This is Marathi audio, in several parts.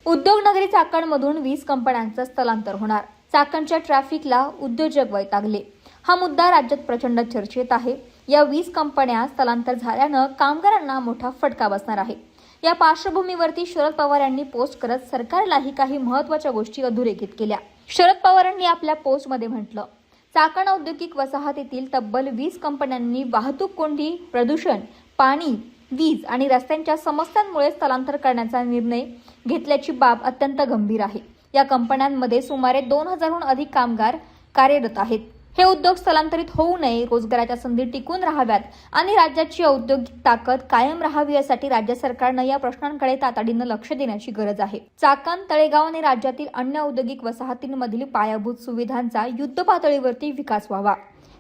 उद्योगनगरी चाकणमधून 20 कंपन्यांचं स्थलांतर होणार. चाकणच्या ट्रॅफिकला उद्योजक वैतागले. हा मुद्दा राज्यात प्रचंड चर्चेत आहे. या 20 कंपन्या स्थलांतर झाल्यानं कामगारांना मोठा फटका बसणार आहे. या पार्श्वभूमीवरती शरद पवार यांनी पोस्ट करत सरकारलाही काही महत्त्वाच्या गोष्टी अधोरेखित केल्या. शरद पवारांनी आपल्या पोस्टमध्ये म्हटलं, चाकण औद्योगिक वसाहतीतील तब्बल 20 कंपन्यांनी वाहतूक कोंडी, प्रदूषण, पाणी, वीज आणि रस्त्यांच्या समस्यांमुळे स्थलांतर करण्याचा निर्णय घेतल्याची बाब अत्यंत गंभीर आहे. या कंपन्यांमध्ये सुमारे 2000हून अधिक कामगार कार्यरत आहेत. हे उद्योग स्थलांतरित होऊ नये, रोजगाराच्या संधी टिकून राहाव्यात आणि राज्याची औद्योगिक ताकद कायम राहावी यासाठी राज्य सरकारनं या प्रश्नांकडे तातडीनं लक्ष देण्याची गरज आहे. चाकण, तळेगाव आणि राज्यातील अन्य औद्योगिक वसाहतींमधील पायाभूत सुविधांचा युद्धपातळीवरती विकास व्हावा.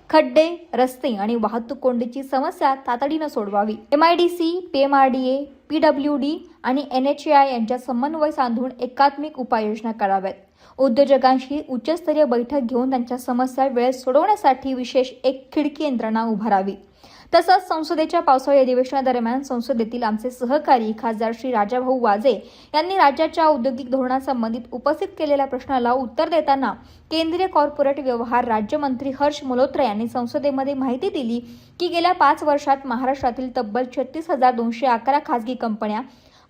खड्डे, रस्ते आणि वाहतूक कोंडीची समस्या तातडीनं सोडवावी. MIDC, PMRDA, PWD आणि NHAI यांच्या समन्वय साधून एकात्मिक उपाययोजना कराव्यात. उद्योजकांशी उच्चस्तरीय बैठक घेऊन त्यांच्या समस्या वेळेत सोडवण्यासाठी विशेष एक खिडकी यंत्रणा उभारावी. तसंच संसदेच्या पावसाळी अधिवेशनादरम्यान संसदेतील आमचे सहकारी खासदार श्री राजाभाऊ वाजे यांनी राज्याच्या औद्योगिक धोरणासंबंधित उपस्थित केलेल्या प्रश्नाला उत्तर देताना केंद्रीय कॉर्पोरेट व्यवहार राज्यमंत्री हर्ष मल्होत्रा यांनी संसदेमध्ये माहिती दिली की गेल्या 5 वर्षात महाराष्ट्रातील तब्बल 36,211 खासगी कंपन्या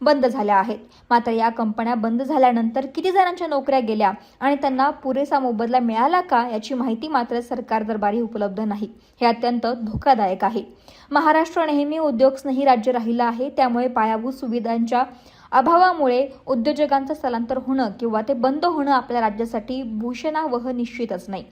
बंद झाल्या आहेत. मात्र या कंपन्या बंद झाल्यानंतर किती जणांच्या नोकऱ्या गेल्या आणि त्यांना पुरेसा मोबदला मिळाला का याची माहिती मात्र सरकार दरबारी उपलब्ध नाही. हे अत्यंत धोकादायक आहे. महाराष्ट्र नेहमी उद्योगस्नेही राज्य राहिलं आहे. त्यामुळे पायाभूत सुविधांच्या अभावामुळे उद्योजकांचं स्थलांतर होणं किंवा ते बंद होणं आपल्या राज्यासाठी भूषणावह निश्चितच नाही.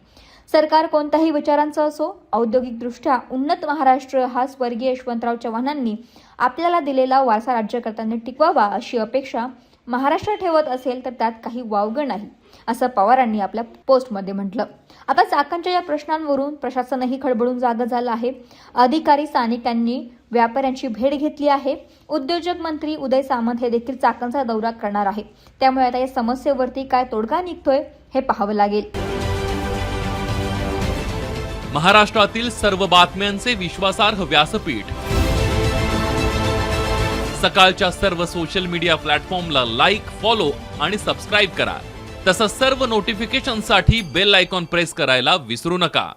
सरकार कोणत्याही विचारांचं असो, औद्योगिकदृष्ट्या उन्नत महाराष्ट्र हा स्वर्गीय यशवंतराव चव्हाणांनी आपल्याला दिलेला वारसा राज्यकर्त्यांनी टिकवावा अशी अपेक्षा महाराष्ट्र ठेवत असेल तर त्यात काही वावगं नाही, असं पवारांनी आपल्या पोस्टमध्ये म्हटलं. आता चाकणच्या या प्रश्नांवरून प्रशासनही खडबडून जागं झालं आहे. अधिकारी, स्थानिकांनी व्यापाऱ्यांची भेट घेतली आहे. उद्योजक मंत्री उदय सामंत हे देखील चाकणचा दौरा करणार आहे. त्यामुळे आता या समस्येवरती काय तोडगा निघतोय हे पाहावं लागेल. महाराष्ट्रातील सर्व बातम्यांचे विश्वासार्ह व्यासपीठ. सकाळच्या सर्व सोशल मीडिया प्लॅटफॉर्मला लाईक, फॉलो आणि सबस्क्राईब करा. तसंच सर्व नोटिफिकेशनसाठी बेल आयकॉन प्रेस करायला विसरू नका.